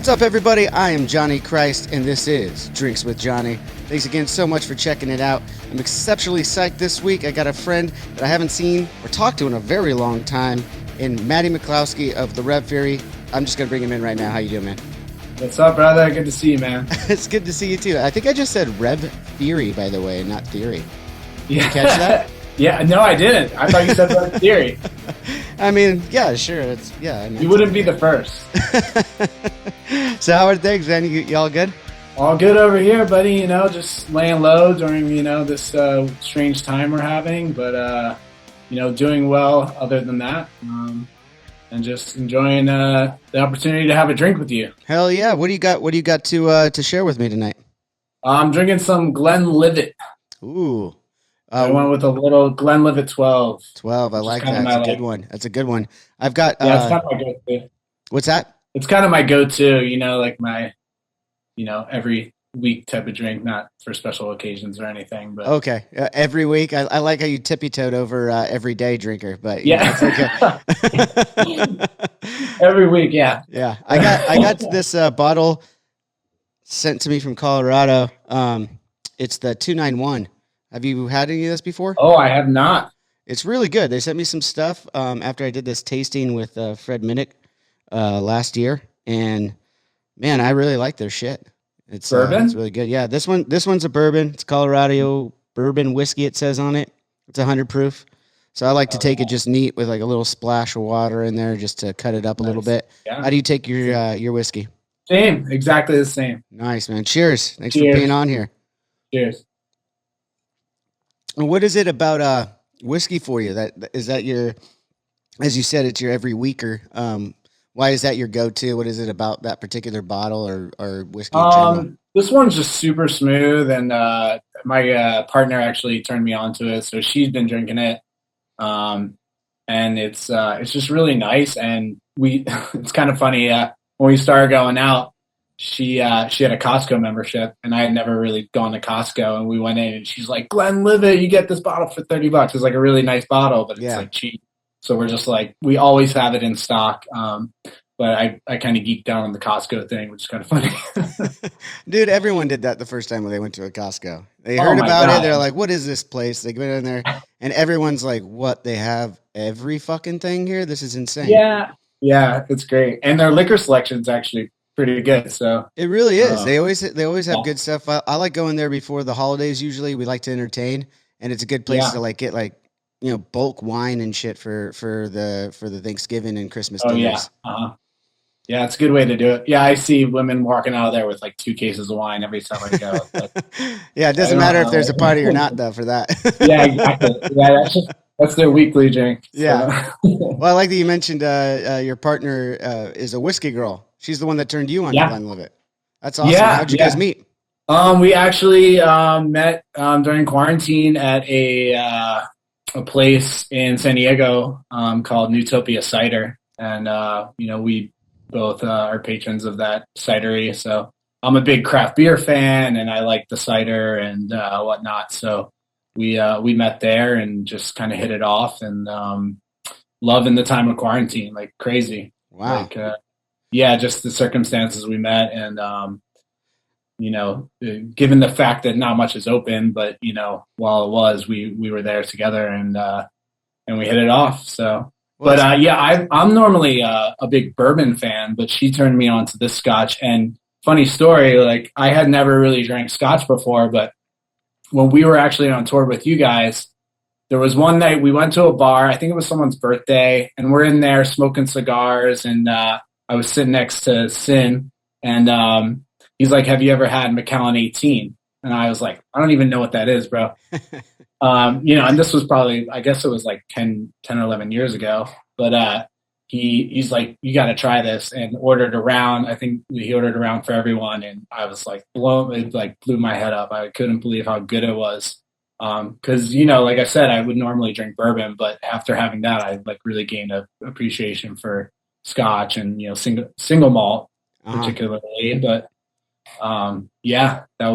What's up, everybody? I am Johnny Christ, and this is Drinks with Johnny. Thanks again so much for checking it out. I'm exceptionally psyched this week. I got a friend that I haven't seen or talked to in a very long time, in Matty McCloskey of the Rev Theory. I'm just going to bring him in right now. How you doing, man? What's up, brother? Good to see you, man. It's good to see you, too. I think I just said Rev Theory, by the way, not Theory. Did you catch that? Yeah, no, I didn't. I thought you said Rev Theory. I mean, yeah, sure. You wouldn't be the first. So how are things, man? You all good? All good over here, buddy. You know, just laying low during, this strange time we're having. But, doing well other than that. And just enjoying the opportunity to have a drink with you. Hell yeah. What do you got to share with me tonight? I'm drinking some Glenlivet. Ooh. I went with a little Glenlivet 12. 12, I like that. That's a good one. That's a good one. I've got... Yeah, it's kind of my go-to. What's that? It's kind of my go-to, like my, every week type of drink, not for special occasions or anything. But okay, every week. I like how you tippy-toed over everyday drinker, but yeah, it's okay. Every week, yeah. Yeah, I got this bottle sent to me from Colorado. It's the 291. Have you had any of this before? Oh, I have not. It's really good. They sent me some stuff after I did this tasting with Fred Minnick last year, and man, I really like their shit. It's bourbon. It's really good. Yeah, this one's a bourbon. It's Colorado bourbon whiskey. It says on it. It's 100 proof. So I like to take it just neat with like a little splash of water in there just to cut it up a little bit. Yeah. How do you take your whiskey? Same, exactly the same. Nice, man. Cheers. Thanks for being on here. Cheers. What is it about whiskey for you? Is that your, as you said, it's your every weeker. Why is that your go-to? What is it about that particular bottle or whiskey in general? This one's just super smooth, and my partner actually turned me on to it, so she's been drinking it, and it's just really nice. And it's kind of funny when we started going out. She had a Costco membership, and I had never really gone to Costco. And we went in, and she's like, "Glenlivet, you get this bottle for $30. It's like a really nice bottle, but it's like cheap." So we're just like, we always have it in stock. But I kind of geeked out on the Costco thing, which is kind of funny. Dude, everyone did that the first time when they went to a Costco. They heard about it. They're like, "What is this place?" They go in there, and everyone's like, "What? They have every fucking thing here? This is insane." Yeah, it's great, and their liquor selection's actually pretty good. So it really is. They always have good stuff. I like going there before the holidays. Usually, we like to entertain, and it's a good place to like get like bulk wine and shit for the Thanksgiving and Christmas dinners. Yeah, it's a good way to do it. Yeah, I see women walking out of there with like 2 cases of wine every time I go. But yeah, it doesn't matter if there's a party or not, though, for that. Yeah, exactly. Yeah, that's their weekly drink. So. Yeah. Well, I like that you mentioned your partner is a whiskey girl. She's the one that turned you on to Glenlivet. That's awesome. Yeah, how'd you guys meet? We actually met during quarantine at a place in San Diego called Newtopia Cider, and we both are patrons of that cidery. So I'm a big craft beer fan, and I like the cider and whatnot. So we met there and just kind of hit it off, and loving the time of quarantine like crazy. Wow. Just the circumstances we met, and given the fact that not much is open, but while it was, we were there together, and we hit it off. So. But I'm normally a big bourbon fan, but she turned me on to this Scotch. And funny story, like I had never really drank Scotch before, but when we were actually on tour with you guys, there was one night we went to a bar. I think it was someone's birthday, and we're in there smoking cigars. And I was sitting next to Sin, and he's like, "Have you ever had Macallan 18?" And I was like, "I don't even know what that is, bro." And this was probably, I guess it was like 10 or 11 years ago, but he's like, "You got to try this," and ordered around. I think he ordered around for everyone, and I was like it like blew my head up. I couldn't believe how good it was. Cause like I said, I would normally drink bourbon, but after having that, I like really gained a appreciation for Scotch and, single malt particularly, but that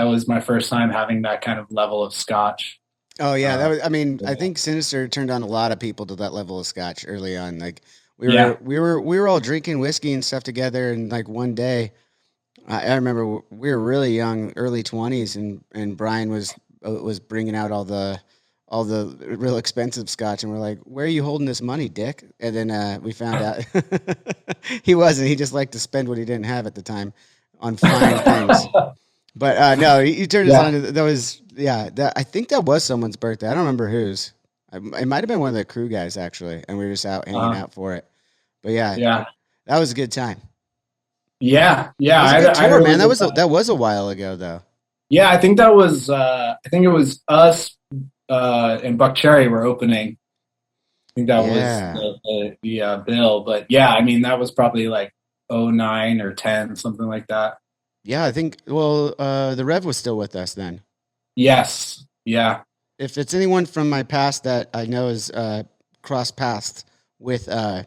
was my first time having that kind of level of Scotch. Oh yeah, I think Sinister turned on a lot of people to that level of Scotch early on. Like We were all drinking whiskey and stuff together, and like one day, I remember we were really young, early 20s, and Brian was bringing out all the real expensive scotch, and we're like, "Where are you holding this money, Dick?" And then we found out he wasn't. He just liked to spend what he didn't have at the time on fine things. But no, you turned us on. That was I think that was someone's birthday. I don't remember whose. It might have been one of the crew guys actually, and we were just out hanging out for it. But that was a good time. Yeah. Man. That was a while ago though. Yeah, I think that was. I think it was us and Buck Cherry were opening. I think that was the bill. But yeah, I mean that was probably like 09 or 10, something like that. Yeah, I think. Well, the Rev was still with us then. Yes. Yeah. If it's anyone from my past that I know is cross paths with the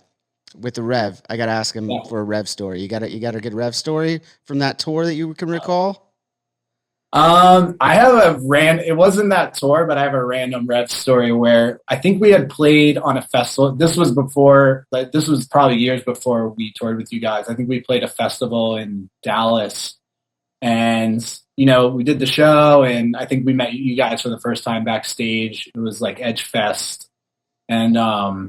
Rev, I gotta ask him for a Rev story. You got a good Rev story from that tour that you can recall? I have it wasn't that tour, but I have a random Rev story where I think we had played on a festival. This was probably years before we toured with you guys. I think we played a festival in Dallas. And, we did the show, and I think we met you guys for the first time backstage. It was like Edge Fest. And I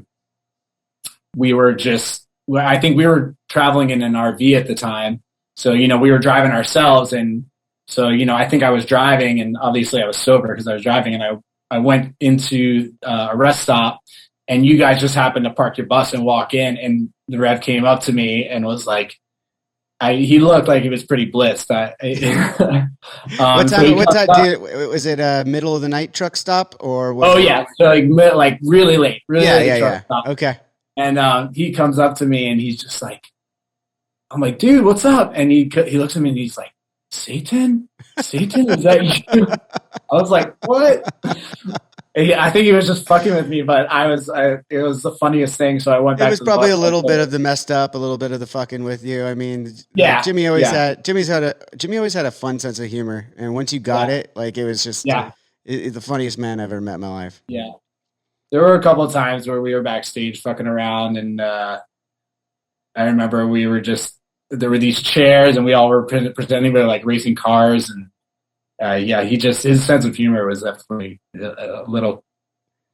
think we were traveling in an RV at the time. So, we were driving ourselves. And so, I think I was driving, and obviously I was sober because I was driving. And I went into a rest stop, and you guys just happened to park your bus and walk in. And the Rev came up to me and was like, he looked like he was pretty blissed. What time? Was it a middle of the night truck stop or? So like really late. Yeah. Okay. And he comes up to me and he's just like, I'm like, dude, what's up? And he looks at me and he's like, Satan, is that you? I was like, what? I think he was just fucking with me, but it was the funniest thing. So I went back. It was probably a little bit of the messed up, a little bit of the fucking with you. I mean, Jimmy always had a fun sense of humor. And once you got it, like it was just the funniest man I've ever met in my life. Yeah. There were a couple of times where we were backstage fucking around, and I remember there were these chairs and we all were pretending we were like racing cars, and his sense of humor was definitely a little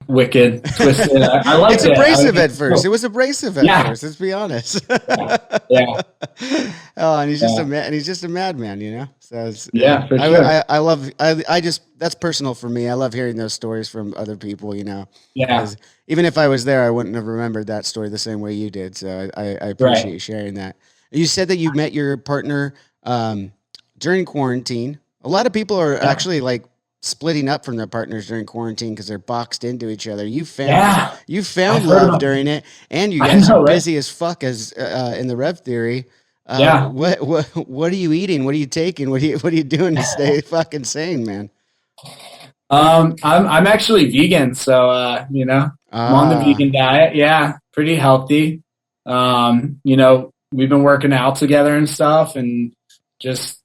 wicked, twisted. I liked it. It's abrasive at first. It was abrasive at first. Let's be honest. Yeah. Oh, and he's just a man. And he's just a madman, So for sure. I love. That's personal for me. I love hearing those stories from other people. Yeah. Even if I was there, I wouldn't have remembered that story the same way you did. So I appreciate you sharing that. You said that you met your partner during quarantine. A lot of people are actually like splitting up from their partners during quarantine because they're boxed into each other. You found love during it, and you guys are busy as fuck as in the Rev Theory. What are you eating? What are you taking? What are you doing to stay fucking sane, man? I'm actually vegan, so I'm on the vegan diet. Yeah, pretty healthy. We've been working out together and stuff, and just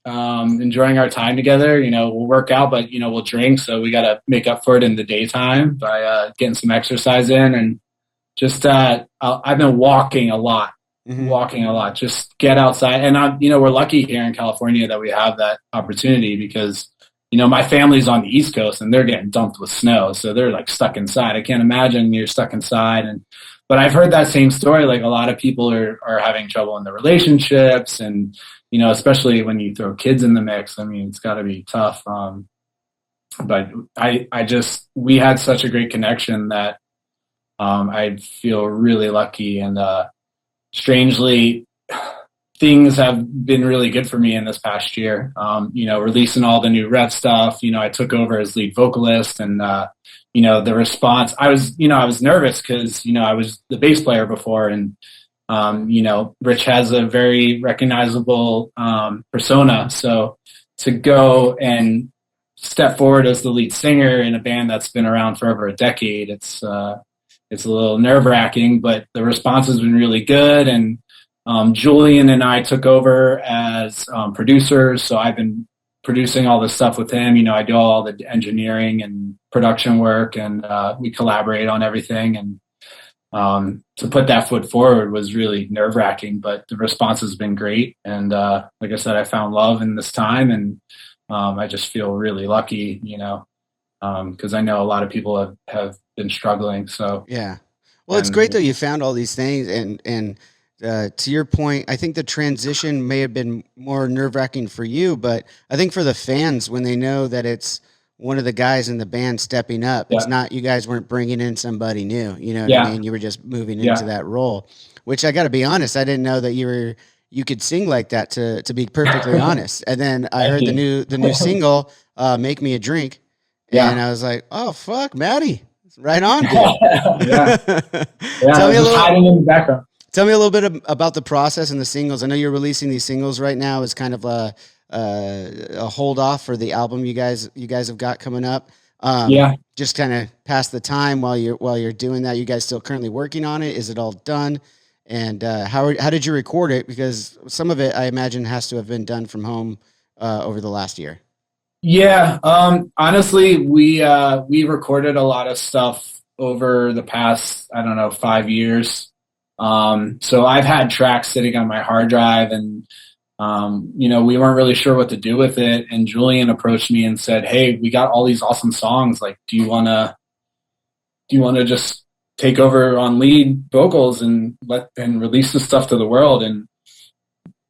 enjoying our time together. We'll work out, but we'll drink, so we got to make up for it in the daytime by getting some exercise in, and just I've been walking a lot. Just get outside, and we're lucky here in California that we have that opportunity because my family's on the East Coast and they're getting dumped with snow, so they're like stuck inside. I can't imagine you're stuck inside. But I've heard that same story. Like a lot of people are having trouble in their relationships, and especially when you throw kids in the mix. I mean, it's got to be tough. But we had such a great connection that I feel really lucky, and strangely, things have been really good for me in this past year. Releasing all the new Rev stuff. I took over as lead vocalist, and the response, I was nervous because, I was the bass player before, and, Rich has a very recognizable persona. So to go and step forward as the lead singer in a band that's been around for over a decade, it's a little nerve-wracking, but the response has been really good. And Julian and I took over as producers, so I've been producing all this stuff with him. I do all the engineering and production work, and we collaborate on everything. And to put that foot forward was really nerve wracking, but the response has been great. And like I said, I found love in this time, and I just feel really lucky, because I know a lot of people have been struggling. So yeah, well, it's great that you found all these things, and to your point, I think the transition may have been more nerve wracking for you, but I think for the fans, when they know that it's one of the guys in the band stepping up, it's not, you guys weren't bringing in somebody new, you know what I mean? You were just moving into that role, which I got to be honest, I didn't know that you could sing like that, to be perfectly honest. And then I heard the new single, Make Me a Drink. And I was like, oh fuck, Matty, right on, dude. Tell me a little, hiding in the background. Tell me a little bit about the process and the singles. I know you're releasing these singles right now as kind of a hold off for the album you guys have got coming up. Just kind of pass the time while you're doing that. You guys still currently working on it? Is it all done? And how did you record it? Because some of it, I imagine, has to have been done from home over the last year. Yeah, honestly, we recorded a lot of stuff over the past, I don't know, 5 years. So I've had tracks sitting on my hard drive, and we weren't really sure what to do with it. And Julian approached me and said, "Hey, we got all these awesome songs. Like, do you wanna just take over on lead vocals and release the stuff to the world?" And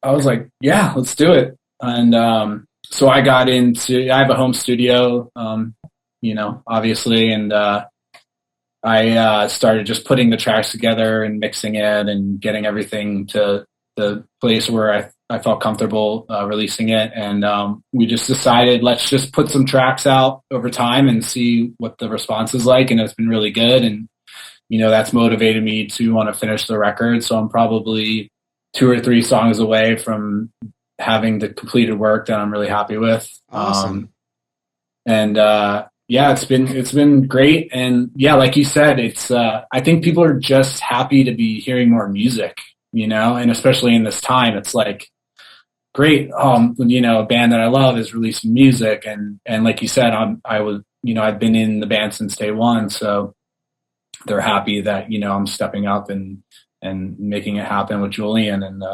I was like, "Yeah, let's do it." And so I got into. I have a home studio, obviously, and I started just putting the tracks together and mixing it and getting everything to the place where I felt comfortable releasing it. And we just decided, let's just put some tracks out over time and see what the response is like. And it's been really good. And, that's motivated me to want to finish the record. So I'm probably 2 or 3 songs away from having the completed work that I'm really happy with. Awesome. It's been great. And yeah, like you said, it's, I think people are just happy to be hearing more music, and especially in this time, it's like, great. A band that I love is releasing music. And like you said, I've been in the band since day one. So they're happy that, I'm stepping up and making it happen with Julian. And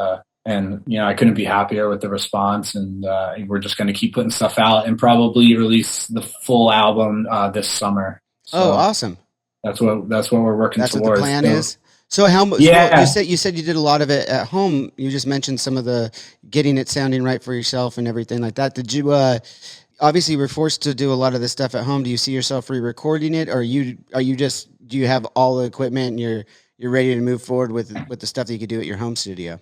I couldn't be happier with the response, and we're just going to keep putting stuff out and probably release the full album this summer. So awesome! That's what we're working towards. That's what the plan is. So you said you did a lot of it at home. You just mentioned some of the getting it sounding right for yourself and everything like that. Did you obviously you were forced to do a lot of this stuff at home? Do you see yourself re-recording it, or do you have all the equipment and you're ready to move forward with the stuff that you could do at your home studio?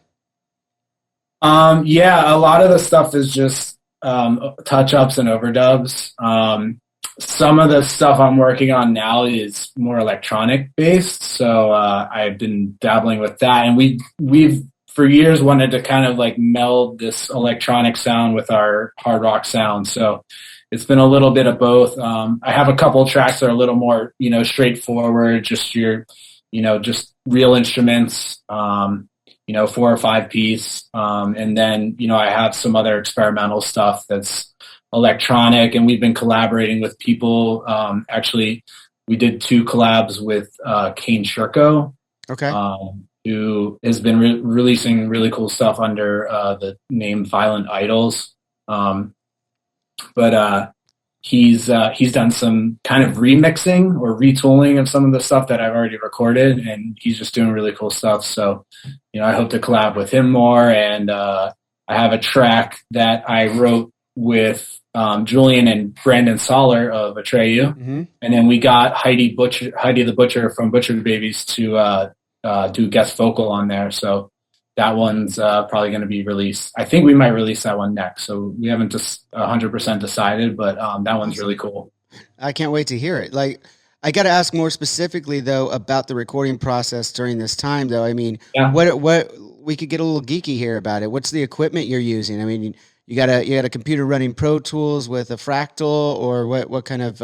A lot of the stuff is just touch-ups and overdubs. Some of the stuff I'm working on now is more electronic based, so I've been dabbling with that. And we've for years wanted to kind of like meld this electronic sound with our hard rock sound. So it's been a little bit of both. I have a couple of tracks that are a little more, straightforward, just just real instruments. 4 or 5 piece. And then, I have some other experimental stuff that's electronic, and we've been collaborating with people. Actually, we did 2 collabs with Kane Shirko, who has been releasing really cool stuff under the name Violent Idols. But he's done some kind of remixing or retooling of some of the stuff that I've already recorded, and he's just doing really cool stuff. So, I hope to collab with him more. And I have a track that I wrote with Julian and Brandon Soller of Atreyu. Mm-hmm. And then we got Heidi the Butcher from Butcher Babies to do guest vocal on there. So that one's probably going to be released. I think we might release that one next. So we haven't just 100% decided, but that one's really cool. I can't wait to hear it. Like, I got to ask more specifically though about the recording process during this time, though. I mean, what we could get a little geeky here about it. What's the equipment you're using? I mean, you got a computer running Pro Tools with a Fractal, or what kind of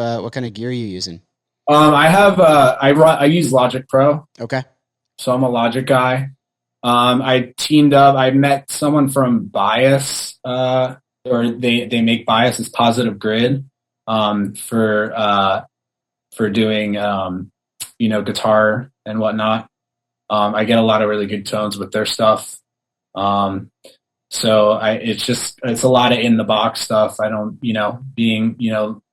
gear are you using? I use Logic Pro. Okay. So I'm a Logic guy. I teamed up. I met someone from Bias, or they make Bias as Positive Grid, for doing, guitar and whatnot. I get a lot of really good tones with their stuff. So it's a lot of in the box stuff. I don't, being,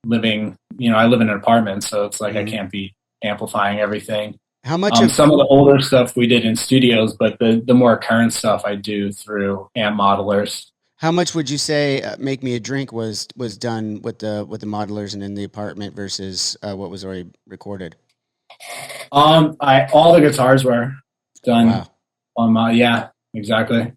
living, I live in an apartment, so it's like I can't be amplifying everything. How much some of the older stuff we did in studios, but the more current stuff I do through amp modelers. How much would you say "Make Me a Drink" was done with the modelers and in the apartment versus what was already recorded? All the guitars were done on my exactly.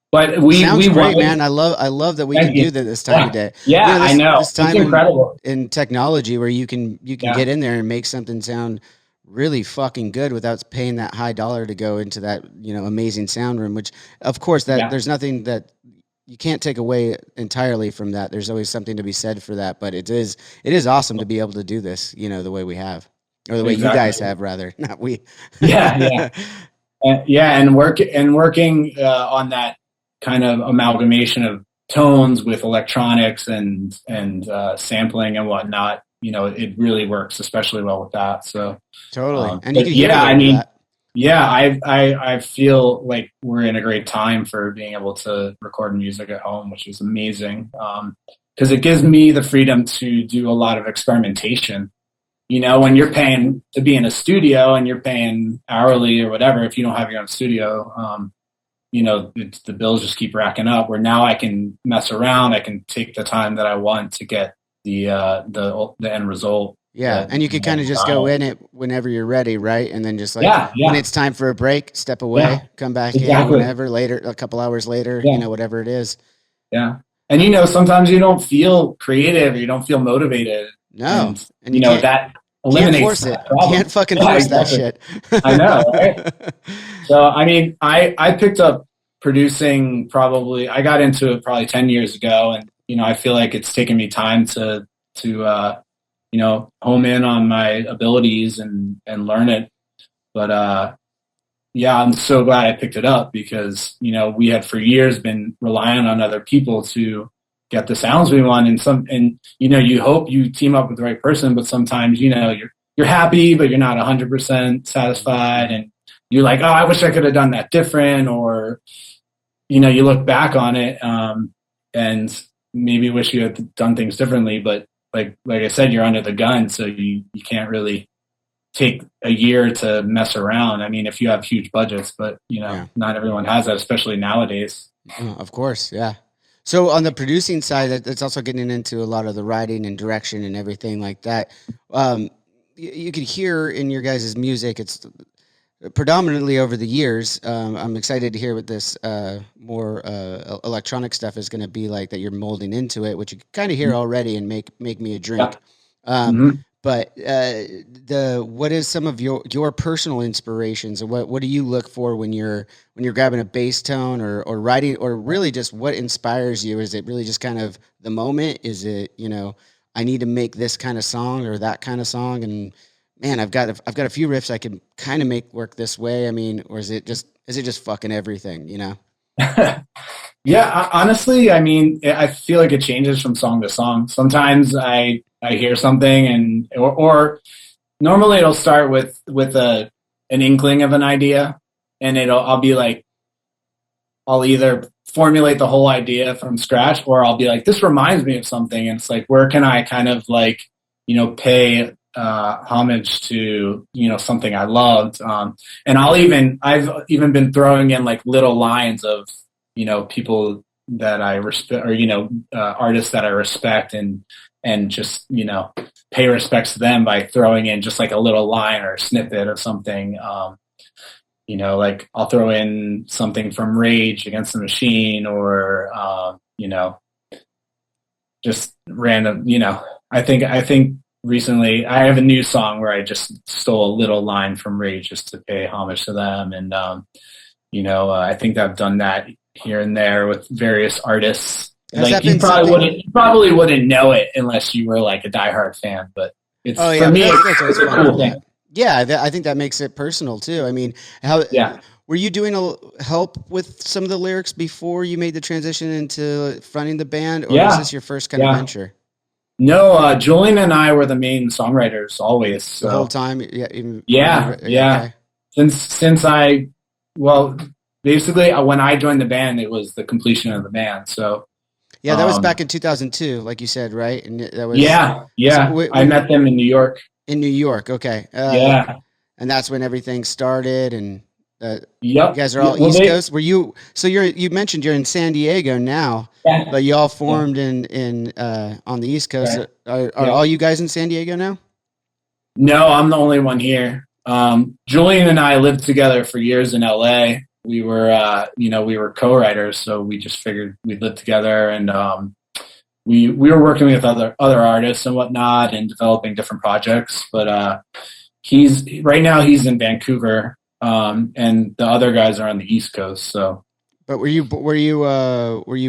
But sounds great, man. I love that we can do that this time of day. Yeah, I know. This time it's incredible in technology where you can get in there and make something sound really fucking good without paying that high dollar to go into that amazing sound room. Which, of course, there's nothing that you can't take away entirely from that. There's always something to be said for that. But it is awesome to be able to do this, the way we have, or the way you guys have, rather, not we. Yeah. And working on that kind of amalgamation of tones with electronics and sampling and whatnot, it really works especially well with that. So totally. And I feel like we're in a great time for being able to record music at home, which is amazing. Because it gives me the freedom to do a lot of experimentation. When you're paying to be in a studio and you're paying hourly or whatever, if you don't have your own studio, the bills just keep racking up, where now I can mess around. I can take the time that I want to get the end result. Yeah. And you can kind of just go in it whenever you're ready. Right. And then just when it's time for a break, step away, come back in whenever later, a couple hours later, whatever it is. Yeah. And, sometimes you don't feel creative or you don't feel motivated. No. And that eliminates can't force it. Can't fucking force that shit. I know, right? So, I picked up producing I got into it probably 10 years ago. And, I feel like it's taken me time to home in on my abilities and learn it. But, I'm so glad I picked it up because, we had for years been relying on other people to get the sounds we want. And you hope you team up with the right person, but sometimes, you're happy, but you're not 100% satisfied. And you're like, oh, I wish I could have done that different. Or, you look back on it, and maybe wish you had done things differently, but like I said, you're under the gun. So you can't really take a year to mess around. If you have huge budgets, but not everyone has that, especially nowadays. Of course. Yeah. So on the producing side, that's also getting into a lot of the writing and direction and everything like that. You could hear in your guys' music, it's predominantly over the years. I'm excited to hear what this more electronic stuff is going to be like that you're molding into it, which you kind of hear already in Make Me a Drink. But what is some of your personal inspirations, and what do you look for when you're grabbing a bass tone or writing, or really just what inspires you? Is it really just kind of the moment? Is it I need to make this kind of song or that kind of song, and man, I've got a few riffs I can kind of make work this way. Or is it just fucking everything? Yeah, honestly, I feel like it changes from song to song. Sometimes I hear something or normally it'll start with an inkling of an idea, and I'll be like, I'll either formulate the whole idea from scratch, or I'll be like, this reminds me of something. And it's like, where can I kind of pay homage to something I loved, and I've even been throwing in like little lines of people that I respect, or artists that I respect, and just pay respects to them by throwing in just like a little line or a snippet of something. Like I'll throw in something from Rage Against the Machine, or just random. I think recently I have a new song where I just stole a little line from Rage just to pay homage to them, and I think I've done that here and there with various artists. Like you probably wouldn't know it unless you were like a diehard fan, but it's for me it's a cool thing. Yeah, I think that makes it personal too. Were you doing help with some of the lyrics before you made the transition into fronting the band, or was this your first kind of venture? No, Julian and I were the main songwriters always. So. The whole time? Yeah. Basically when I joined the band, it was the completion of the band. So yeah, that was back in 2002, like you said, right? And that was So I met them in New York. In New York, okay. And that's when everything started. And you guys are all East Coast. Were you? So you mentioned you're in San Diego now, but you all formed in on the East Coast. Right. Are all you guys in San Diego now? No, I'm the only one here. Julian and I lived together for years in LA. We were, we were co-writers, so we just figured we'd live together, and we were working with other artists and whatnot, and developing different projects. But right now he's in Vancouver, and the other guys are on the East Coast. So, but were you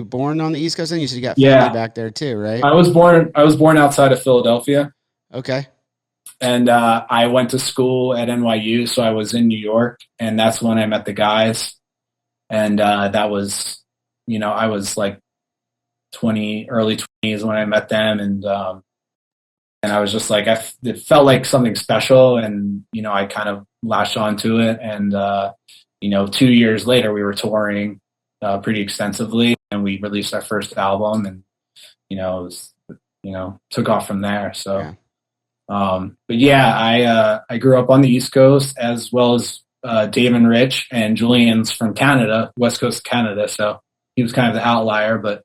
born on the East Coast? And you said you got family back there too, right? I was born outside of Philadelphia. Okay. And I went to school at NYU, so I was in New York, and that's when I met the guys. And that was, I was like early 20s when I met them, and I was just like, it felt like something special, and I kind of latched onto it. And 2 years later, we were touring pretty extensively, and we released our first album, and it was, took off from there. So. Yeah. But yeah, I grew up on the East Coast, as well as Dave and Rich, and Julian's from Canada, West Coast of Canada. So he was kind of the outlier, but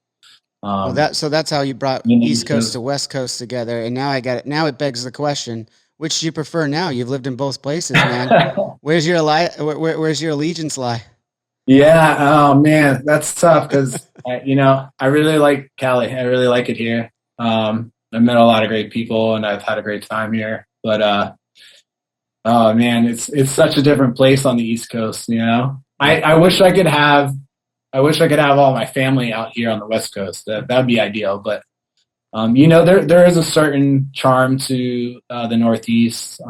so that's how you brought East Coast to West Coast together. And now I got it. Now it begs the question: which do you prefer now? You've lived in both places, man. Where's your allegiance lie? Yeah, oh man, that's tough because I really like Cali. I really like it here. I've met a lot of great people, and I've had a great time here. But oh man, it's such a different place on the East Coast. I wish I could have all my family out here on the West Coast. That'd be ideal. But there is a certain charm to the Northeast.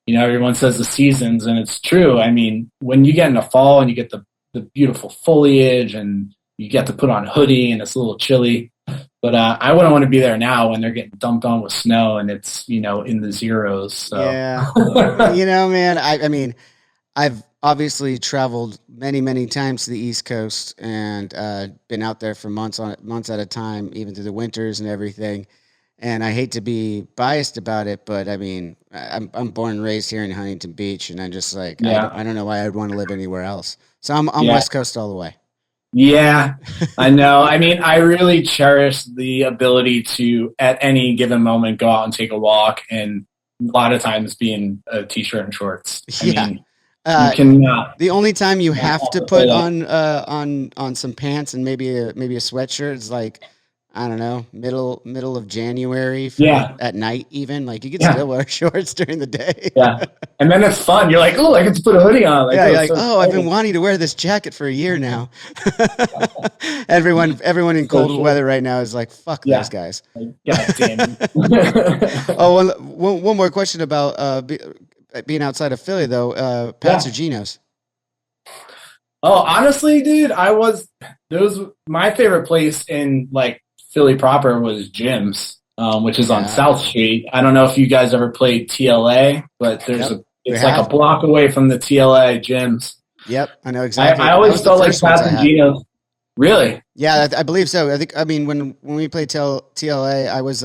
Everyone says the seasons, and it's true. I mean, when you get into fall and you get the beautiful foliage, and you get to put on a hoodie, and it's a little chilly. But I wouldn't want to be there now when they're getting dumped on with snow and it's, in the zeros. So. Yeah. Man, I mean, I've obviously traveled many, many times to the East Coast and been out there for months at a time, even through the winters and everything. And I hate to be biased about it, but I mean, I'm born and raised here in Huntington Beach, and I'm just like, I don't know why I'd want to live anywhere else. So I'm West Coast all the way. Yeah, I know. I mean, I really cherish the ability to, at any given moment, go out and take a walk, and a lot of times be in a t-shirt and shorts. I mean, you cannot. The only time you have to put on some pants and maybe a sweatshirt is like, I don't know, middle of January at night even. Like, you can still wear shorts during the day. Yeah. And then it's fun. You're like, oh, I get to put a hoodie on. Like, you're like, I've been wanting to wear this jacket for a year now. Everyone in cold weather right now is like, fuck those guys. God damn. One more question about being outside of Philly, though. Pat's or Geno's? Oh, honestly, dude, my favorite place in like Philly proper was Jim's, which is on South Street. I don't know if you guys ever played TLA, but it's like a block away from the TLA Jim's. Yep, I know exactly. I always felt like Pat's and Geno's. Really? Yeah, I believe so. When we played TLA, I was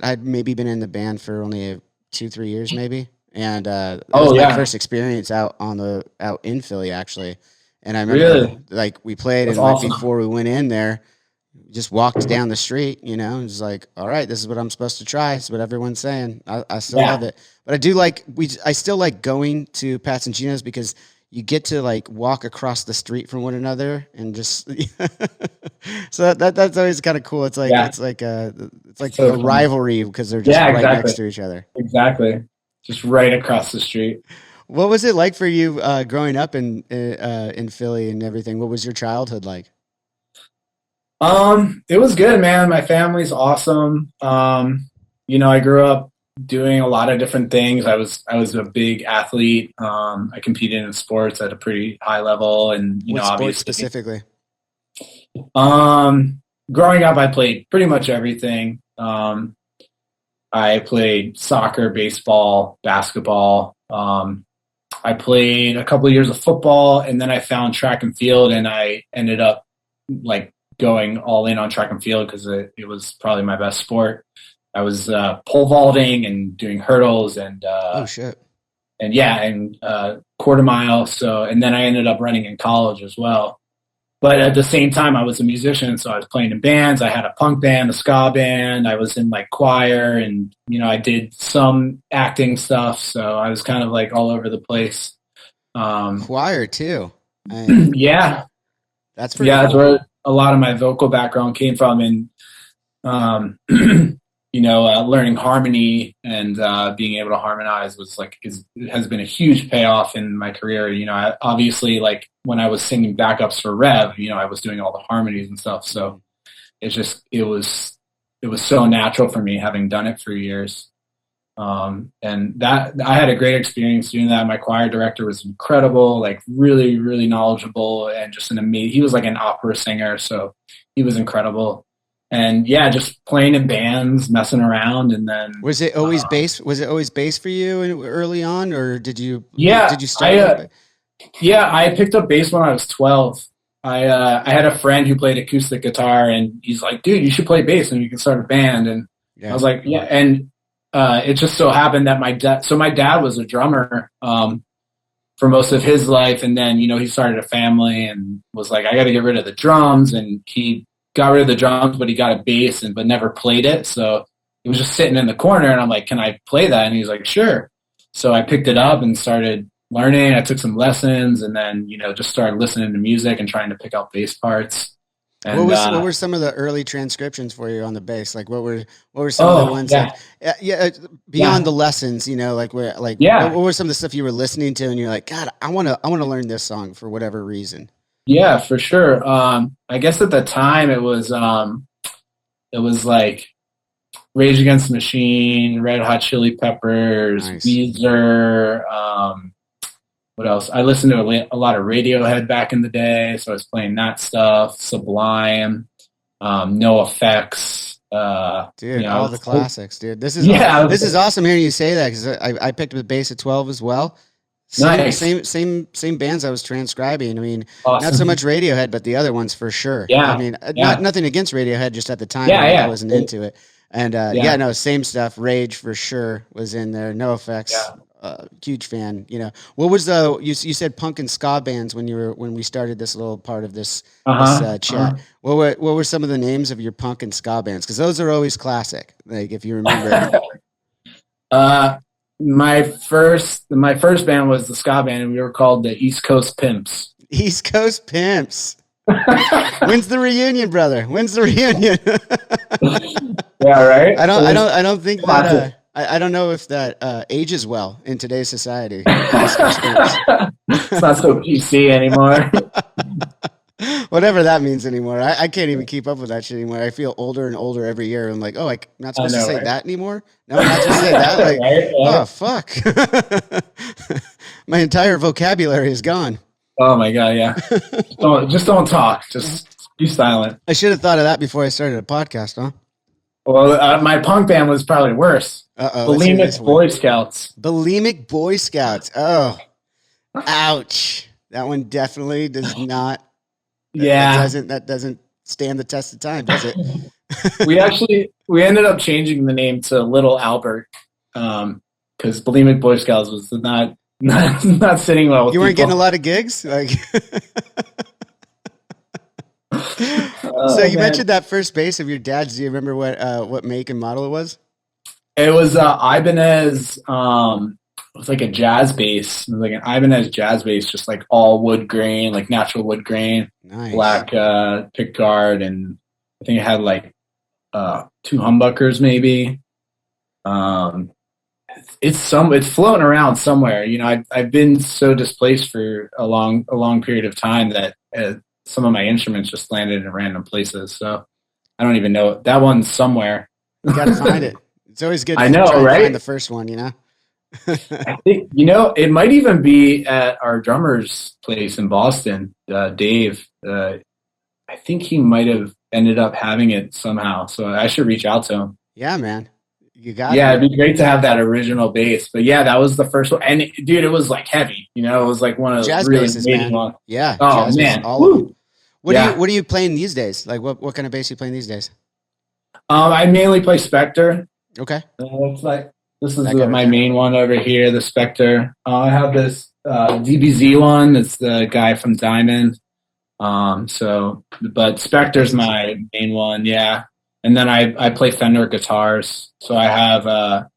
I'd maybe been in the band for only 2-3 years, maybe. And that was my first experience out in Philly, actually. And I remember, like, we played, and right before we went in there, just walked down the street, and was like, all right, this is what I'm supposed to try. It's what everyone's saying. I still love it. But I still like going to Pat's and Geno's because you get to like walk across the street from one another and just so that's always kind of cool. It's like it's like a rivalry because they're just right next to each other. Exactly. Just right across the street. What was it like for you growing up in Philly and everything? What was your childhood like? It was good, man. My family's awesome. I grew up doing a lot of different things. I was a big athlete. I competed in sports at a pretty high level, and what sport specifically? Growing up, I played pretty much everything. I played soccer, baseball, basketball. I played a couple of years of football, and then I found track and field, and I ended up like going all in on track and field because it was probably my best sport. I was pole vaulting and doing hurdles and oh shit. And quarter mile. So, and then I ended up running in college as well. But at the same time, I was a musician, so I was playing in bands. I had a punk band, a ska band. I was in like choir, and I did some acting stuff. So I was kind of like all over the place. Choir too. Yeah, that's pretty. That's where a lot of my vocal background came from, and learning harmony and being able to harmonize has been a huge payoff in my career. I obviously, like when I was singing backups for Rev, I was doing all the harmonies and stuff. So it was so natural for me having done it for years. And that I had a great experience doing that. My choir director was incredible, like really, really knowledgeable, and just he was like an opera singer. So he was incredible. And yeah, just playing in bands, messing around, and then was it always bass? Was it always bass for you early on, or did you? Yeah, did you start? I picked up bass when I was 12. I had a friend who played acoustic guitar, and he's like, "Dude, you should play bass, and you can start a band." And I was like, "Yeah." And it just so happened that my dad was a drummer for most of his life, and then he started a family and was like, "I got to get rid of the drums," and he got rid of the drums, but he got a bass but never played it. So it was just sitting in the corner, and I'm like, "Can I play that?" And he's like, "Sure." So I picked it up and started learning. I took some lessons, and then just started listening to music and trying to pick out bass parts. And, what were some of the early transcriptions for you on the bass? Like what were some of the ones beyond the lessons, what were some of the stuff you were listening to and you're like, God, I want to learn this song for whatever reason? Yeah, for sure. I guess at the time it was like Rage Against the Machine, Red Hot Chili Peppers, nice. Weezer. What else? I listened to a lot of Radiohead back in the day, so I was playing that stuff. Sublime, No Effects. Dude, all the classics, dude. This is awesome hearing you say that because I picked up the bass at 12 as well. Nice. Same bands I was transcribing. I mean, awesome. Not so much Radiohead, but the other ones for sure. Yeah. I mean, nothing against Radiohead, just at the time I wasn't into it. And same stuff. Rage for sure was in there. No Effects. Yeah. Huge fan. What was you said punk and ska bands when we started this little part of this chat. What were some of the names of your punk and ska bands? Because those are always classic. Like if you remember. My first band was the ska band, and we were called the East Coast Pimps. East Coast Pimps. When's the reunion, brother? When's the reunion? Yeah, right. I don't think that. I don't know if that ages well in today's society. It's not so PC anymore. Whatever that means anymore. I can't even keep up with that shit anymore. I feel older and older every year. I'm like, I'm not supposed to say that anymore? No, I'm not supposed to say that? Like, right? Oh, fuck. My entire vocabulary is gone. Oh, my God, yeah. Just don't talk. Just be silent. I should have thought of that before I started a podcast, huh? Well, my punk band was probably worse. Bulimic Boy Scouts. Bulimic Boy Scouts. Oh, ouch. That one definitely does not. That doesn't stand the test of time, does it? we ended up changing the name to Little Albert because Bulimic Boy Scouts was not sitting well with you weren't people. Getting a lot of gigs? Like So you mentioned that first bass of your dad's. Do you remember what make and model it was? It was Ibanez. It was like a jazz bass. It was like an Ibanez jazz bass, just like all wood grain, like natural wood grain, nice. Black pick guard, and I think it had like 2 humbuckers maybe. It's floating around somewhere. I've been so displaced for a long period of time that some of my instruments just landed in random places. So I don't even know. That one's somewhere. You got to find it. It's always good. I know, right? Find the first one, I think, it might even be at our drummer's place in Boston, Dave. I think he might have ended up having it somehow. So I should reach out to him. Yeah, man. You got Yeah, it'd be great to have that original bass. But yeah, that was the first one. And dude, it was like heavy. You know, it was like one of those jazz really basses, amazing man. ones. Yeah. Oh Jazz basses, man, all of them. What are you playing these days? Like what kind of bass are you playing these days? I mainly play Spectre. Okay. It's like this is my main one over here, the Spectre. I have this DBZ one. It's the guy from Diamond. But Spectre's my main one, yeah. And then I play Fender guitars. So I have the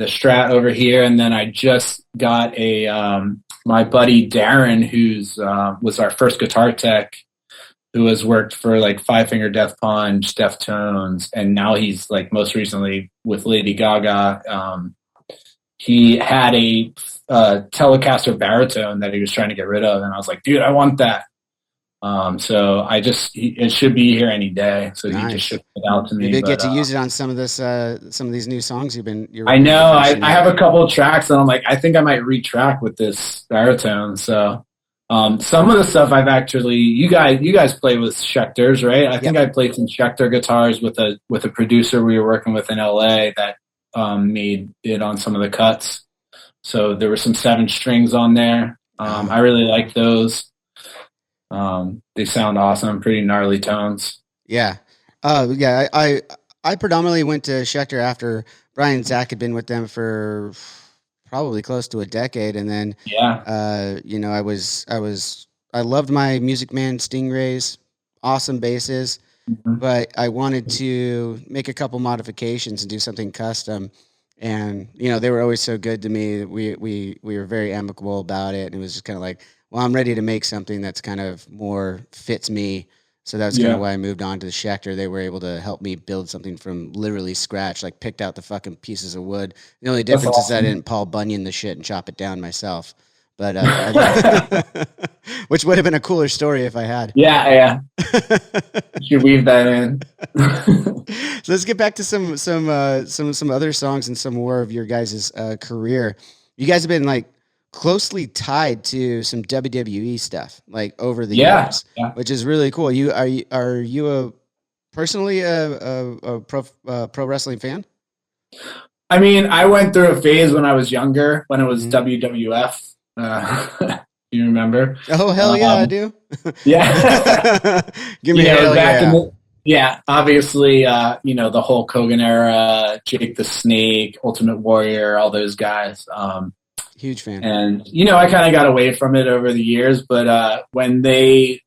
Strat over here, and then I just got my buddy Darren, who's was our first guitar tech, who has worked for like Five Finger Death Punch, Deftones, and now he's like most recently with Lady Gaga. He had a Telecaster baritone that he was trying to get rid of, and I was like, dude, I want that. So it should be here any day. So nice. He just shipped it out to me. Maybe get to use it on some of these new songs I know. I have a couple of tracks, and I'm like, I think I might retrack with this baritone. So, some of the stuff I've actually, you guys play with Schecters, right? I think I played some Schecter guitars with a producer we were working with in LA that made it on some of the cuts. So there were some 7 strings on there. I really like those. They sound awesome, pretty gnarly tones. Yeah. I predominantly went to Schecter after Brian and Zach had been with them for probably close to a decade. And then, I loved my Music Man Stingrays, awesome basses, but I wanted to make a couple modifications and do something custom. And, they were always so good to me. We were very amicable about it. And it was just kind of like, well, I'm ready to make something that's kind of more fits me. So that's kind of why I moved on to the Schecter. They were able to help me build something from literally scratch, like picked out the fucking pieces of wood. The only difference is I didn't Paul Bunyan the shit and chop it down myself. But which would have been a cooler story if I had. Yeah. You should weave that in. So let's get back to some other songs and some more of your guys' career. You guys have been like closely tied to some WWE stuff, like over the years, which is really cool. Are you personally a pro wrestling fan? I mean, I went through a phase when I was younger, when it was WWF. You remember? Oh hell yeah, I do. Yeah, give me hell obviously, the Hulk Hogan era, Jake the Snake, Ultimate Warrior, all those guys. Huge fan. And, I kind of got away from it over the years, but when they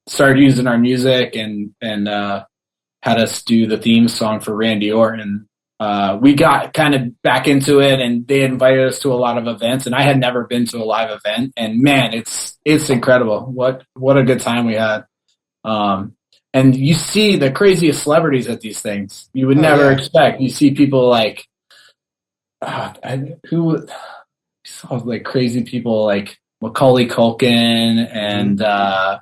started using our music and had us do the theme song for Randy Orton, we got kind of back into it, and they invited us to a lot of events, and I had never been to a live event, and man, it's incredible. What a good time we had. And you see the craziest celebrities at these things you would never expect. You see people like, saw like crazy people like Macaulay Culkin and what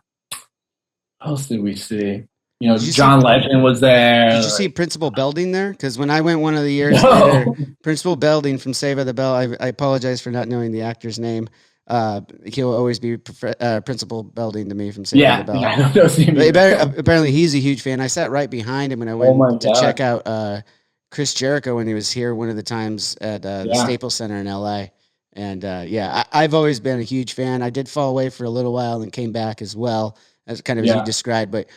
else did we see? John Legend was there. Did you see Principal Belding there? Because when I went one of the years later, Principal Belding from Saved by the Bell, I apologize for not knowing the actor's name. He'll always be Principal Belding to me from Saved by the Bell. But apparently he's a huge fan. I sat right behind him when I went to check out Chris Jericho when he was here one of the times at the Staples Center in LA. And I've always been a huge fan. I did fall away for a little while and came back as well, as kind of as you described. But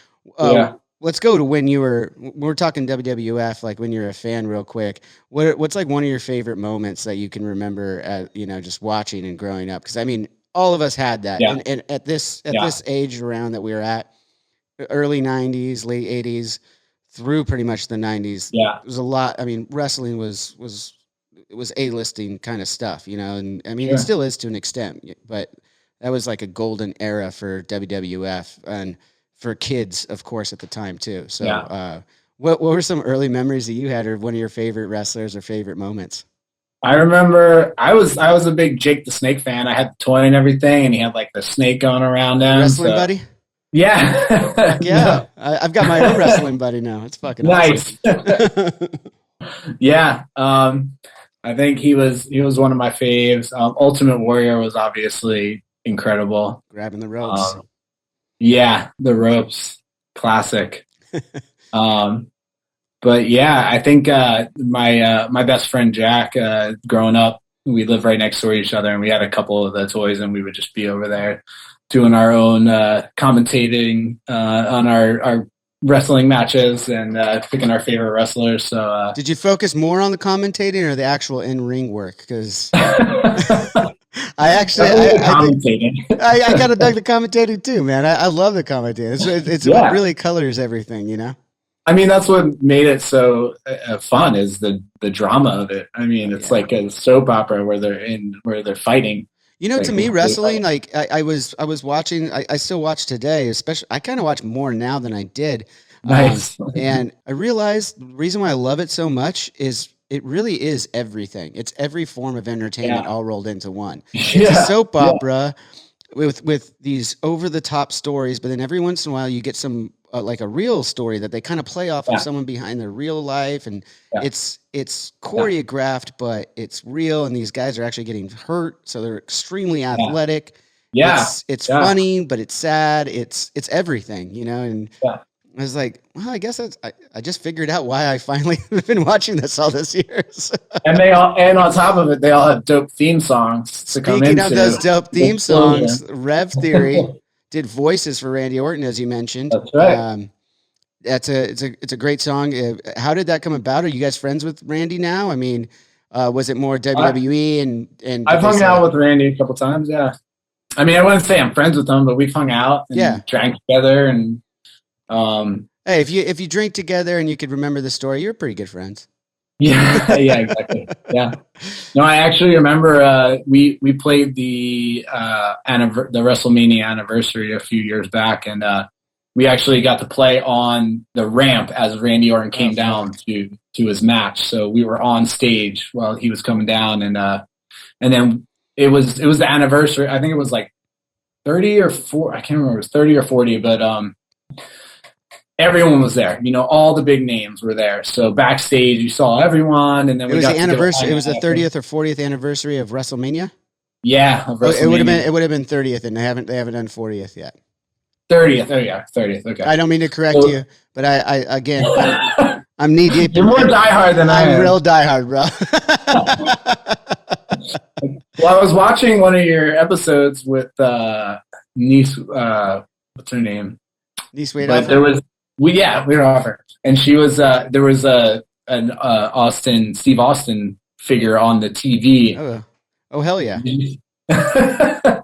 let's go to when we're talking WWF, like when you're a fan real quick. What's like one of your favorite moments that you can remember just watching and growing up? Because I mean, all of us had that. Yeah. And at this age around that we were at, early 90s, late 80s, through pretty much the 90s. Yeah. It was a lot. I mean, wrestling was A-listing kind of stuff, and I mean, it still is to an extent, but that was like a golden era for WWF and for kids, of course, at the time too. So, what were some early memories that you had, or one of your favorite wrestlers or favorite moments? I remember I was a big Jake the Snake fan. I had the toy and everything, and he had like the snake going around him. Wrestling buddy? Yeah. Yeah. I've got my own wrestling buddy now. It's fucking nice. Awesome. Yeah. I think he was one of my faves. Ultimate Warrior was obviously incredible. Grabbing the ropes. The ropes. Classic. But but yeah, I think my best friend Jack, growing up, we lived right next door to each other, and we had a couple of the toys, and we would just be over there doing our own commentating on our wrestling matches and picking our favorite wrestlers. So, did you focus more on the commentating or the actual in-ring work? Because I kind of dug the commentating too, man. I love the commentating. It's what really colors everything, you know. I mean, that's what made it so fun, is the drama of it. I mean, it's like a soap opera where they're fighting. You know, to me, wrestling, like I was watching, I still watch today, especially, I kind of watch more now than I did. Nice. And I realized the reason why I love it so much is it really is everything. It's every form of entertainment all rolled into one. It's a soap opera with these over the top stories, but then every once in a while you get some like a real story that they kind of play off of someone behind their real life, and it's choreographed, but it's real, and these guys are actually getting hurt, so they're extremely athletic. It's funny, but it's sad. It's everything, you know. And I was like, well, I guess I just figured out why I finally have been watching this all this years. and on top of it, they all have dope theme songs to come into. Speaking of those dope theme songs, Rev Theory did voices for Randy Orton, as you mentioned. That's right. It's a great song. How did that come about? Are you guys friends with Randy now? I mean, was it more WWE and I've hung out with Randy a couple times. Yeah. I mean, I wouldn't say I'm friends with him, but we've hung out and drank together. And hey, if you drink together and you could remember the story, you're pretty good friends. Yeah, exactly. Yeah. No, I actually remember we played the WrestleMania anniversary a few years back, and we actually got to play on the ramp as Randy Orton came down to his match. So we were on stage while he was coming down, and then it was the anniversary. I think it was like 30 or 40. I can't remember. It was 30 or 40, but everyone was there. You know, all the big names were there. So backstage, you saw everyone, and then it was the anniversary. It was the 30th or 40th anniversary of WrestleMania. Yeah, of WrestleMania. It would have been 30th, and they haven't done 40th yet. 30th. Oh yeah, 30th. Okay. I don't mean to correct you, but I again, I'm knee deep. You're more diehard than I am. I'm real diehard, bro. Well, I was watching one of your episodes with niece. What's her name? Niece Wade. But there was. We were offer, and she was there was an Steve Austin figure on the TV. Oh hell yeah! I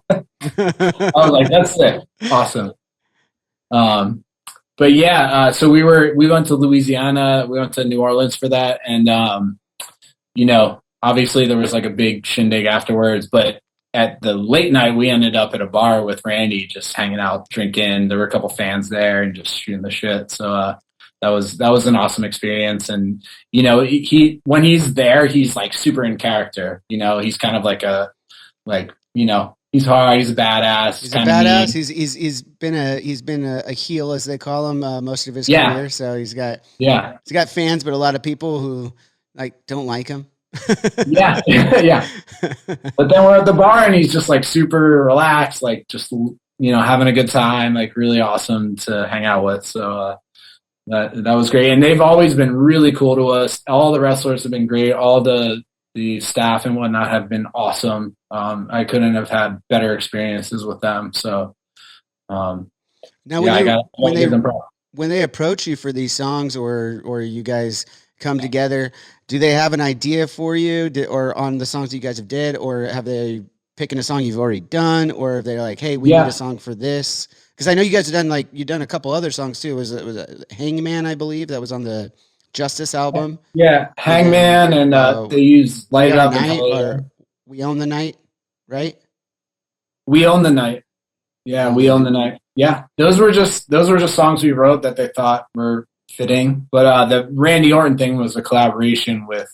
was like, that's it, awesome. But yeah, so we went to Louisiana, we went to New Orleans for that, and you know, obviously there was like a big shindig afterwards, but at the late night, we ended up at a bar with Randy, just hanging out, drinking. There were a couple fans there and just shooting the shit. So that was an awesome experience. And you know, when he's there, he's like super in character. You know, he's kind of you know, he's hard. He's a badass. He's a badass. He's been a heel, as they call him, most of his career. So he's got fans, but a lot of people who like don't like him. yeah. But then we're at the bar and he's just like super relaxed, like just, you know, having a good time, like really awesome to hang out with. So that was great. And they've always been really cool to us. All the wrestlers have been great. All the staff and whatnot have been awesome. I couldn't have had better experiences with them. So now when they approach you for these songs or you guys come together, do they have an idea for you or on the songs that you guys have did, or have they picking a song you've already done, or if they're like, hey, we need a song for this? Because I know you guys have done you've done a couple other songs too. Was it Hangman, I believe, that was on the Justice album? Yeah, Hangman, and they use Light Up or We Own the Night, right? We Own the Night. Yeah, We Own the Night. Yeah, those were just songs we wrote that they thought were fitting. But the Randy Orton thing was a collaboration with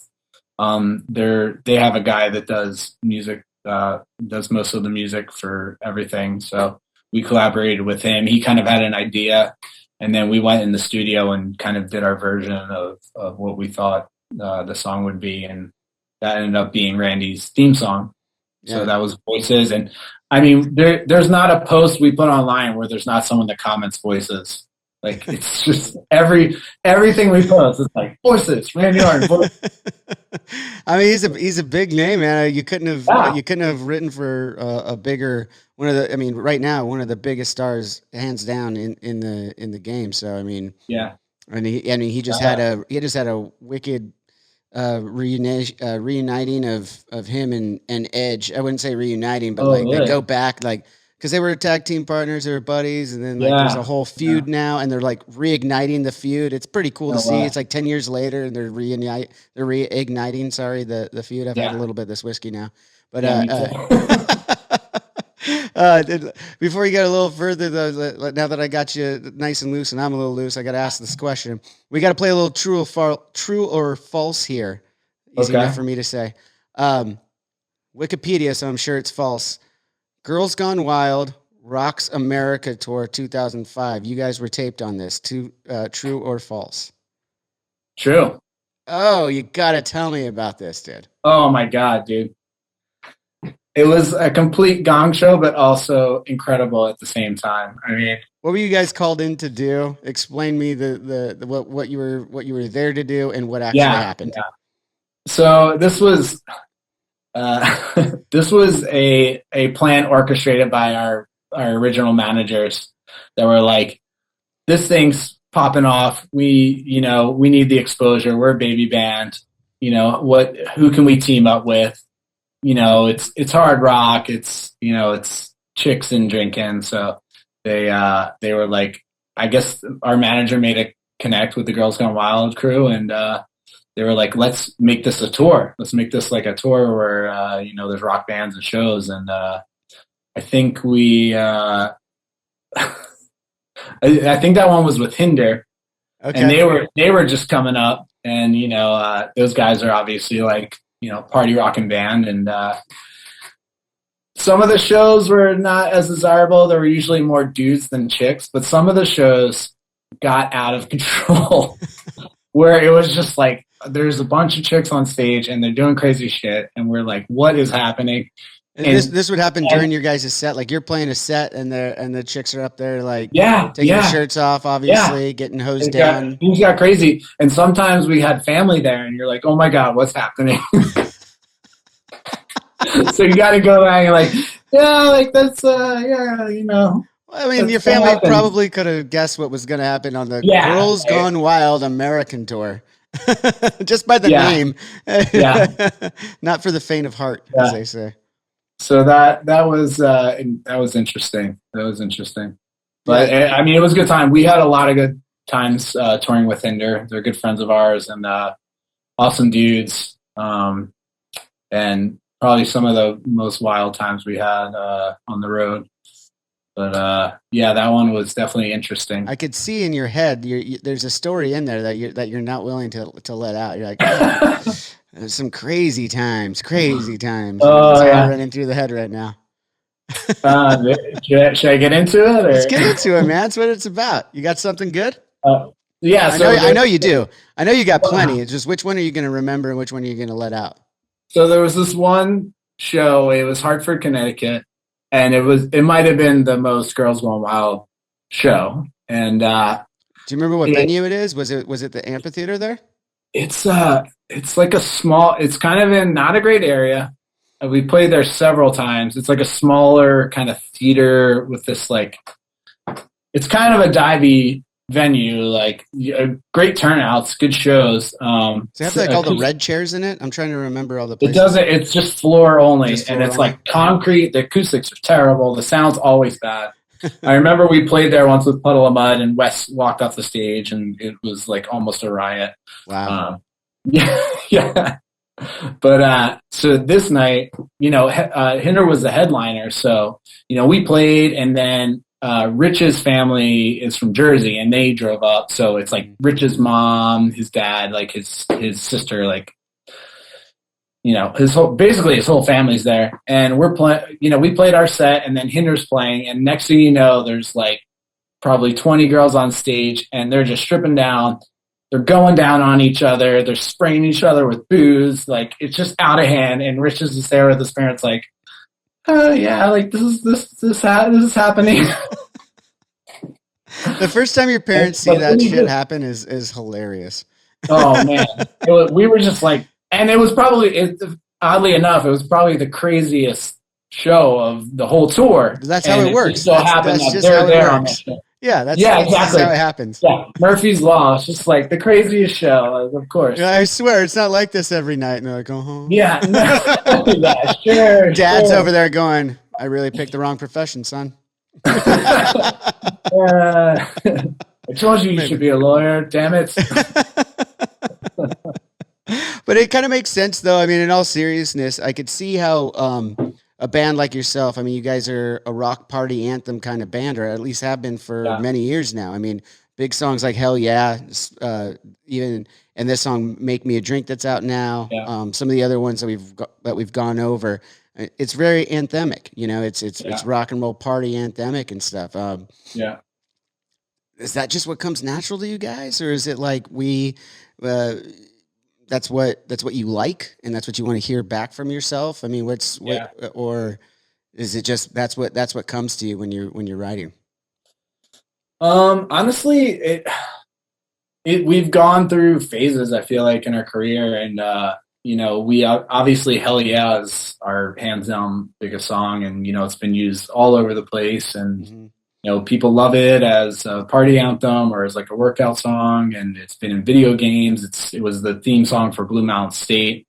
they have a guy that does music, does most of the music for everything. So we collaborated with him. He kind of had an idea, and then we went in the studio and kind of did our version of what we thought the song would be, and that ended up being Randy's theme song. So that was voices. And I mean, there's not a post we put online where there's not someone that comments voices. Like it's just everything we post is like voices, Randy Orton. I mean, he's a big name, man. You couldn't have written for a bigger right now one of the biggest stars, hands down, in the game. So I mean, yeah. He just had a wicked reuniting of him and Edge. I wouldn't say reuniting, but they go back because they were tag team partners, they were buddies, and then there's a whole feud now, and they're like reigniting the feud. It's pretty cool to see. It's like 10 years later, and they're reigniting. The feud. I've had a little bit of this whiskey now, but before you get a little further, though, now that I got you nice and loose, and I'm a little loose, I got to ask this question. We got to play a little true or false here. Easy enough for me to say. Wikipedia, so I'm sure it's false. Girls Gone Wild Rocks America Tour 2005. You guys were taped on this. True or false? True. Oh, you got to tell me about this, dude. Oh, my God, dude. It was a complete gong show, but also incredible at the same time. I mean, what were you guys called in to do? Explain me what you were there to do and what actually happened. Yeah. So this was a plan orchestrated by our original managers that were like, this thing's popping off. We need the exposure. We're a baby band. Who can we team up with? It's hard rock. It's chicks and drinking. So they were like, I guess our manager made a connect with the Girls Gone Wild crew, and they were like, let's make this a tour. Let's make this like a tour where there's rock bands and shows. And I think I think that one was with Hinder. Okay. And they were just coming up, and those guys are obviously like, party rocking band, and some of the shows were not as desirable. There were usually more dudes than chicks, but some of the shows got out of control where it was just like there's a bunch of chicks on stage and they're doing crazy shit, and we're like, what is happening? And this would happen during your guys' set, like you're playing a set and the chicks are up there like taking their shirts off, obviously getting hosed down. Things got crazy, and sometimes we had family there, and you're like, oh my God, what's happening? So you got to go back and like, that's I mean, your family probably could have guessed what was going to happen on the Girls Gone Wild American Tour. Just by the name. Not for the faint of heart, as they say. So that was interesting. That was interesting. But I mean, it was a good time. We had a lot of good times touring with Hinder. They're good friends of ours and awesome dudes. And probably some of the most wild times we had on the road. But that one was definitely interesting. I could see in your head, there's a story in there that you're not willing to let out. You're like, oh, there's some crazy times. Oh, running through the head right now. Should I get into it? Or? Let's get into it, man. That's what it's about. You got something good? Yeah. I know you do. I know you got plenty. It's just which one are you going to remember and which one are you going to let out? So there was this one show. It was Hartford, Connecticut. And it might have been the most Girls Gone Wild show. And do you remember what venue it is? Was it the amphitheater there? It's like a small. It's kind of in not a great area. We played there several times. It's like a smaller kind of theater with this like. It's kind of a divey venue, like great turnouts, good shows. Does it have like all the red chairs in it? I'm trying to remember all the places. It doesn't. It's just floor only, and it's like concrete. The acoustics are terrible. The sound's always bad. I remember we played there once with Puddle of Mud, and Wes walked off the stage, and it was like almost a riot. Wow. Yeah. But so this night, Hinder was the headliner, so we played, and then. Rich's family is from Jersey, and they drove up. So it's like Rich's mom, his dad, like his sister, like his whole family's there. And we're playing. We played our set, and then Hinder's playing, and next thing you know, there's like probably 20 girls on stage, and they're just stripping down. They're going down on each other. They're spraying each other with booze. Like it's just out of hand. And Rich is just there with his parents, like. Like this is happening. The first time your parents see that shit happen is hilarious. Oh man, we were just like, and it was probably, oddly enough, it was probably the craziest show of the whole tour. That's how it works. So happened that they're there on the show. Yeah, that's exactly how it happens. Yeah, Murphy's Law. It's just like the craziest show, of course. Yeah, I swear, it's not like this every night. And they're like, home. Yeah, yeah, sure. Dad's over there going, I really picked the wrong profession, son. I told you should be a lawyer. Damn it. But it kind of makes sense, though. I mean, in all seriousness, I could see how a band like yourself, I mean, you guys are a rock party anthem kind of band, or at least have been for many years now. I mean, big songs like Hell Yeah, even, and this song Make Me a Drink that's out now. Yeah. Some of the other ones that we've gone over, it's very anthemic. You know, it's rock and roll party anthemic and stuff. Yeah. Is that just what comes natural to you guys, or is it like that's what you like, and that's what you want to hear back from yourself? I mean, or is it just that's what comes to you when you're writing? Honestly, we've gone through phases, I feel like, in our career, and we obviously Hell Yeah is our hands down biggest song, and it's been used all over the place, and mm-hmm. People love it as a party anthem or as like a workout song, and it's been in video games. It was the theme song for Blue Mountain State.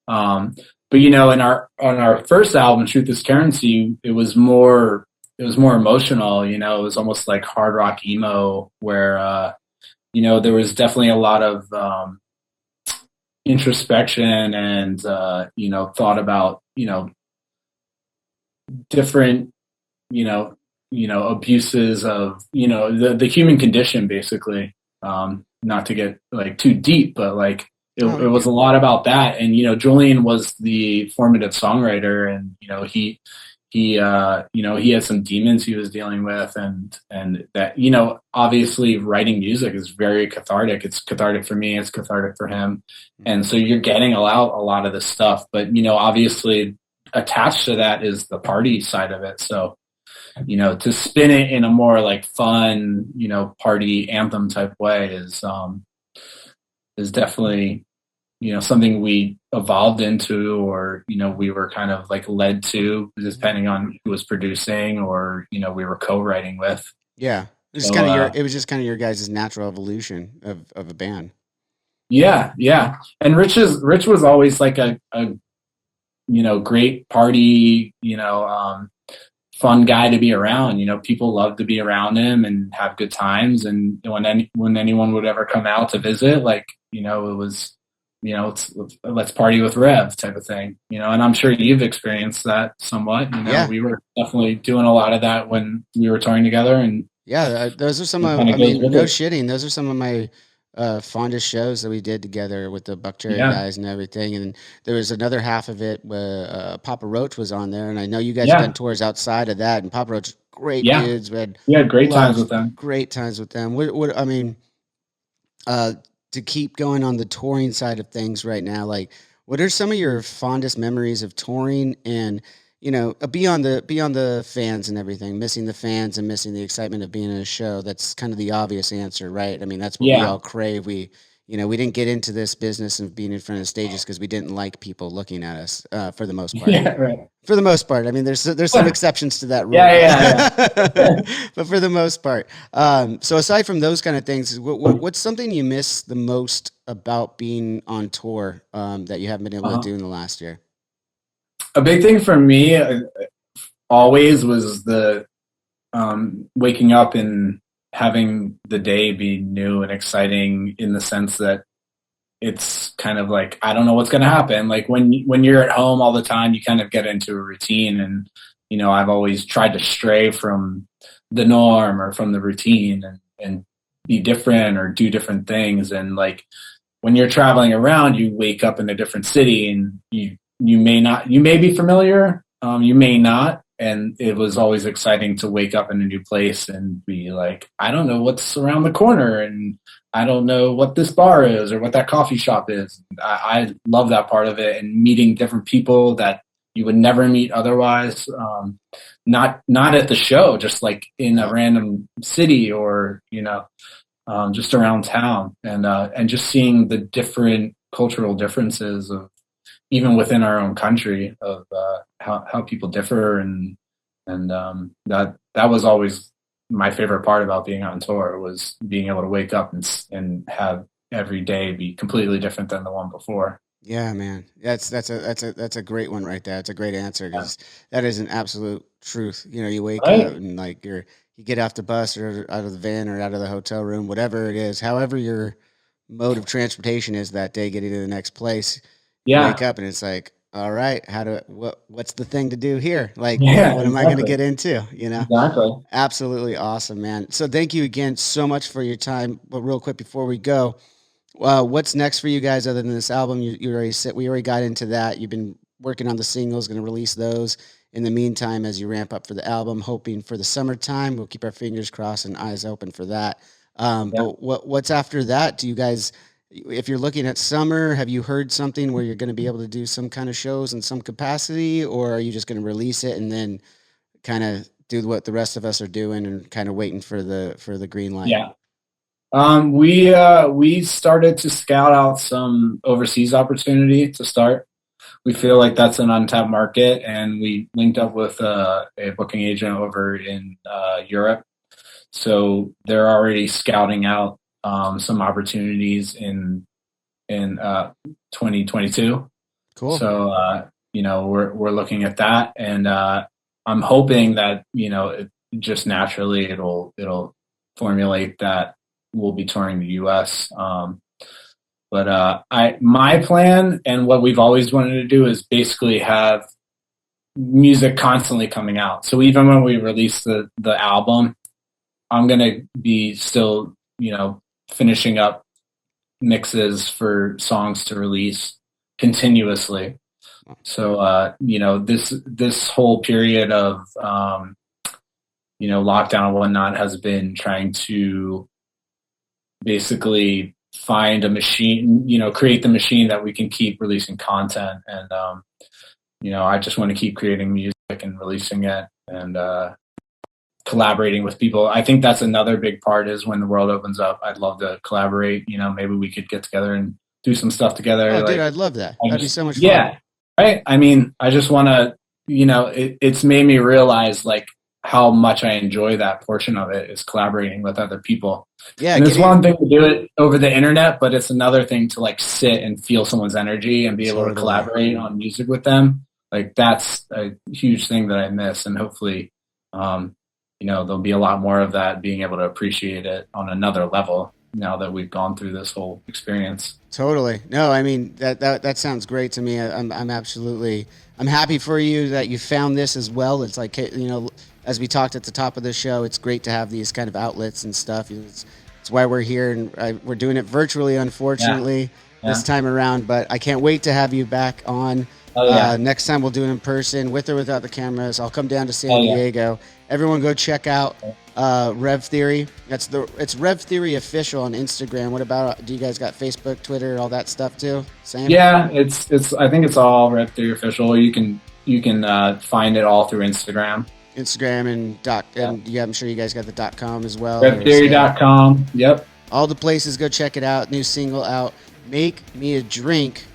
But on our first album, Truth is Currency, it was more emotional. It was almost like hard rock emo, where there was definitely a lot of introspection and thought about different abuses of the human condition, basically. Not to get like too deep, but like it was a lot about that. And Julian was the formative songwriter, and he had some demons he was dealing with, and that obviously writing music is very cathartic. It's cathartic for me, it's cathartic for him, and so you're getting out a lot of this stuff. But obviously attached to that is the party side of it. So to spin it in a more like fun, party anthem type way is definitely, something we evolved into, or, we were kind of like led to, depending on who was producing, or, we were co-writing with. Yeah. It was just kind of your guys' natural evolution of a band. Yeah. Yeah. And Rich was always like a great party, fun guy to be around. People love to be around him and have good times. And when anyone would ever come out to visit, like, it was, let's party with Rev type of thing, and I'm sure you've experienced that somewhat. Yeah. We were definitely doing a lot of that when we were touring together. And yeah, those are some of, no shitting. Those are some of my fondest shows that we did together with the Buckcherry guys and everything. And there was another half of it where Papa Roach was on there, and I know you guys have done tours outside of that. And Papa Roach, great dudes. We had great times with them. Great times with them. What I mean, to keep going on the touring side of things right now, like, what are some of your fondest memories of touring? And beyond the fans and everything, missing the fans and missing the excitement of being in a show. That's kind of the obvious answer, right? I mean, that's what we all crave. We didn't get into this business of being in front of stages because we didn't like people looking at us, for the most part. Yeah, right. For the most part. I mean, there's some exceptions to that rule. Yeah. But for the most part. So aside from those kind of things, what's something you miss the most about being on tour, that you haven't been able to do in the last year? A big thing for me always was the waking up and having the day be new and exciting, in the sense that it's kind of like, I don't know what's going to happen. Like when you're at home all the time, you kind of get into a routine, and I've always tried to stray from the norm or from the routine and be different or do different things. And like when you're traveling around, you wake up in a different city, and you may be familiar, you may not. And it was always exciting to wake up in a new place and be like, I don't know what's around the corner, and I don't know what this bar is or what that coffee shop is. I love that part of it, and meeting different people that you would never meet otherwise. Not at the show, just like in a random city or, just around town, and just seeing the different cultural differences of even within our own country of how people differ, and that was always my favorite part about being on tour, was being able to wake up and have every day be completely different than the one before. Yeah, man, that's a great one right there. It's a great answer, because that is an absolute truth. You wake up and like you get off the bus or out of the van or out of the hotel room, whatever it is, however your mode of transportation is that day, getting to the next place. You wake up and it's like, all right, what's the thing to do here? Like, what am I going to get into? Exactly. Absolutely awesome, man. So thank you again so much for your time. But real quick before we go, what's next for you guys other than this album? We already got into that. You've been working on the singles, going to release those. In the meantime, as you ramp up for the album, hoping for the summertime, we'll keep our fingers crossed and eyes open for that. But what's after that? Do you guys, if you're looking at summer, have you heard something where you're going to be able to do some kind of shows in some capacity, or are you just going to release it and then kind of do what the rest of us are doing and kind of waiting for the green light? Yeah. We started to scout out some overseas opportunity to start. We feel like that's an untapped market, and we linked up with a booking agent over in Europe. So they're already scouting out some opportunities in 2022. Cool. So we're looking at that, and I'm hoping that just naturally it'll formulate that we'll be touring the U.S. But my plan and what we've always wanted to do is basically have music constantly coming out. So even when we release the album, I'm going to be still, finishing up mixes for songs to release continuously. So, this whole period of, lockdown and whatnot has been trying to basically find a machine, create the machine that we can keep releasing content. And, I just want to keep creating music and releasing it and collaborating with people. I think that's another big part, is when the world opens up, I'd love to collaborate. Maybe we could get together and do some stuff together. Oh, dude, I'd love that. That'd be so much fun. Yeah. Right. I mean, I just want to, it's made me realize like how much I enjoy that portion of it, is collaborating with other people. Yeah. And it's one thing to do it over the internet, but it's another thing to like sit and feel someone's energy and be able to collaborate on music with them. Like that's a huge thing that I miss. And hopefully, there'll be a lot more of that, being able to appreciate it on another level now that we've gone through this whole experience. Totally. No, I mean, that sounds great to me. I'm happy for you that you found this as well. It's like, as we talked at the top of the show, it's great to have these kind of outlets and stuff. It's why we're here, and we're doing it virtually, unfortunately, this time around. But I can't wait to have you back on. Next time we'll do it in person, with or without the cameras. I'll come down to San Diego. Everyone go check out Rev Theory. It's Rev Theory Official on Instagram. What about, do you guys got Facebook, Twitter, all that stuff too? Same? Yeah, it's I think it's all Rev Theory Official. You can find it all through Instagram. And I'm sure you guys got the .com as well. RevTheory.com. Yep. All the places, go check it out. New single out. Make Me a Drink.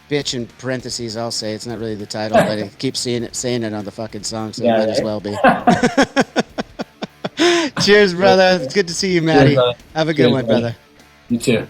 Bitch, in parentheses, I'll say. It's not really the title, but it keeps saying it on the fucking song, so it might as well be. Cheers, brother. It's good to see you, Matty. Have a good one, brother. You too.